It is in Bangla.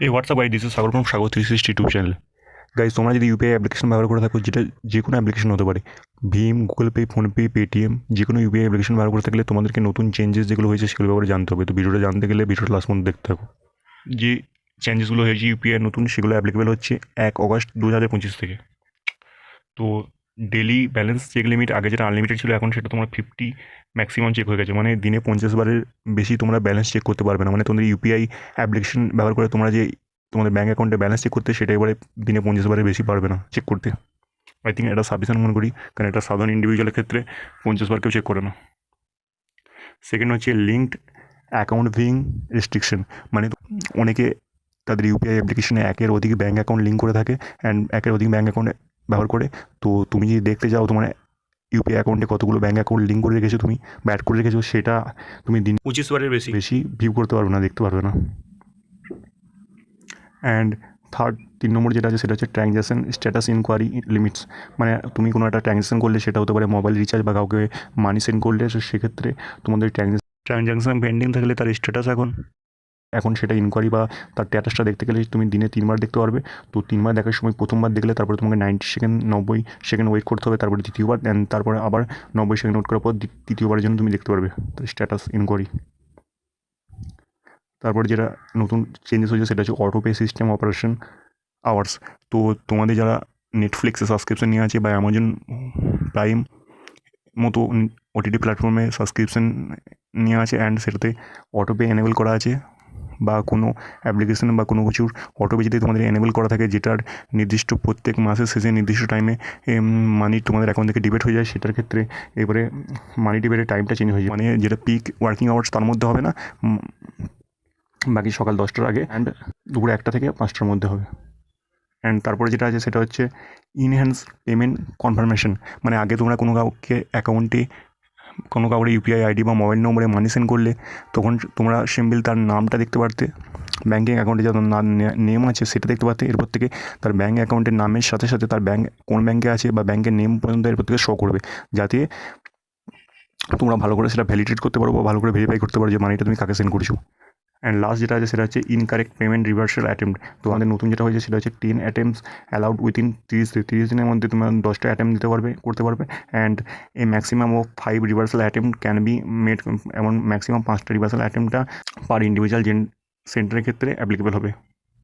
এই WhatsApp I this is Sagar from Sagar 360 YouTube channel. Guys, তোমরা যদি ইউপিআই অ্যাপ্লিকেশন ব্যবহার করে থাকো, যেটা যে কোনো অ্যাপ্লিকেশন হতে পারে, ভীম, গুগল পে, ফোনপে, পেটিএম, যে কোনো ইউপিআই অ্যাপ্লিকেশন ব্যবহার করে থাকলে তোমাদেরকে নতুন চেঞ্জেস যেগুলো হয়েছে সেগুলো ব্যাপারে জানতে হবে। তো ভিডিওটা জানতে গেলে ভিডিওটা লাস্ট পর্যন্ত দেখতে থাকো। যে চেঞ্জেসগুলো হয়েছে ইউপিআই নতুন, সেগুলো অ্যাপ্লিকেবল হচ্ছে 1 অগস্ট 2025 থেকে। তো ডেলি ব্যালেন্স চেক লিমিট আগে যেটা আনলিমিটেড ছিল, এখন সেটা তোমার 50 ম্যাক্সিমাম চেক হয়ে গেছে। মানে দিনে 50 বারের বেশি তোমরা ব্যালেন্স চেক করতে পারবে না। মানে তোমাদের ইউপিআই অ্যাপ্লিকেশন ব্যবহার করে তোমরা যে তোমাদের ব্যাঙ্ক অ্যাকাউন্টে ব্যালেন্স চেক করতে, সেটা এবারে দিনে 50 বারের বেশি পারবে না চেক করতে। আই থিঙ্ক এটা সাফিসিয়েন্ট মনে করি, কারণ একটা সাধারণ ইন্ডিভিজুয়ালের ক্ষেত্রে 50 বার কেউ চেক করে না। সেকেন্ড হচ্ছে লিঙ্কড অ্যাকাউন্ট ভিং রেস্ট্রিকশন। মানে অনেকে তাদের ইউপিআই অ্যাপ্লিকেশনে একের অধিক ব্যাঙ্ক অ্যাকাউন্ট লিঙ্ক করে থাকে অ্যান্ড একের অধিক ব্যাঙ্ক অ্যাকাউন্ট ব্যবহার করে। তো তুমি যদি দেখতে যাও তোমার ইউপিআই অ্যাকাউন্টে কতগুলো ব্যাঙ্ক অ্যাকাউন্ট লিঙ্ক করে রেখেছো তুমি বা অ্যাড করে রেখেছো, সেটা তুমি দিন 25 বারের বেশি বেশি ভিউ করতে পারবে না, দেখতে পারবে না। অ্যান্ড থার্ড, 3 নম্বর যেটা আছে সেটা হচ্ছে ট্রানজ্যাকশন স্ট্যাটাস ইনকোয়ারি লিমিটস। মানে তুমি কোনো একটা ট্রানজ্যাকশন করলে, সেটা হতে পারে মোবাইল রিচার্জ বা কাউকে মানি সেন্ড করলে, তো সেক্ষেত্রে তোমাদের ট্রানজ্যাকশন পেন্ডিং থাকলে তার স্ট্যাটাস এখন এখন সেটা ইনকোয়ারি বা তার স্ট্যাটাসটা দেখতে গেলে তুমি দিনে 3 বার দেখতে পারবে। তো 3 বার দেখার সময় প্রথমবার দেখলে তারপরে তোমাকে 90 সেকেন্ড 90 সেকেন্ড ওয়েট করতে হবে, তারপরে দ্বিতীয়বার, অ্যান্ড তারপরে আবার 90 সেকেন্ড ওয়েট করার পর তৃতীয়বারের জন্য তুমি দেখতে পারবে স্ট্যাটাস ইনকোয়ারি। তারপরে যেটা নতুন চেঞ্জেস হয়েছে সেটা হচ্ছে auto pay system operation hours. তো তোমাদের যারা নেটফ্লিক্সে সাবস্ক্রিপশন নিয়ে আছে বা অ্যামাজন প্রাইম মতো ওটিটি প্ল্যাটফর্মে সাবস্ক্রিপশন নিয়ে আছে অ্যান্ড সেটাতে অটো পে এনেবল করা আছে, বা কোনো অ্যাপ্লিকেশন বা কোনো কিছুর অটোপে যদি তোমাদের এনেবল করা থাকে, যেটার নির্দিষ্ট প্রত্যেক মাসের শেষে নির্দিষ্ট টাইমে মানি তোমাদের অ্যাকাউন্ট থেকে ডিবেট হয়ে যায়, সেটার ক্ষেত্রে এবারে মানি ডিবেটের টাইমটা চেঞ্জ হয়ে যায়। মানে যেটা পিক ওয়ার্কিং আওয়ার্স তার মধ্যে হবে না, বাকি সকাল 10টার আগে অ্যান্ড দুপুর 1টা থেকে 5টার মধ্যে হবে। অ্যান্ড তারপরে যেটা আছে সেটা হচ্ছে ইনহ্যান্স পেমেন্ট কনফার্মেশন। মানে আগে তোমরা কোনো কাউকে অ্যাকাউন্টে কোনো কাউরে ইউপিআই আইডি বা মোবাইল নম্বরে মানি সেন্ড করলে, তখন তোমরা সিম্পল তার নামটা দেখতে পারতে, ব্যাঙ্কিং অ্যাকাউন্টে যত নেম আছে সেটা দেখতে পারতে। এরপর থেকে তার ব্যাঙ্ক অ্যাকাউন্টের নামের সাথে সাথে তার ব্যাঙ্ক কোন ব্যাঙ্কে আছে বা ব্যাঙ্কের নেম পর্যন্ত এরপর থেকে শো করবে, যাতে তোমরা ভালো করে সেটা ভ্যালিডেট করতে পারো বা ভালো করে ভেরিফাই করতে পারো যে মানিটা তুমি কাকে সেন্ড করছো। অ্যান্ড লাস্ট যেটা আছে সেটা হচ্ছে ইনকারেক্ট পেমেন্ট রিভার্সাল অ্যাটেম্প্ট। তো আমাদের নতুন যেটা হয়েছে সেটা হচ্ছে 10 অ্যাটেম্পস অ্যালাউড উইদিন 30 দিনের মধ্যে তোমরা 10টা অ্যাটেম্প করতে পারবে। And a maximum of 5 reversal attempt can be made, এমন ম্যাক্সিমাম 5টা রিভার্সাল অ্যাটেম্পটা পার ইন্ডিভিজুয়াল সেন্টারের ক্ষেত্রে অ্যাপ্লিকেবল হবে।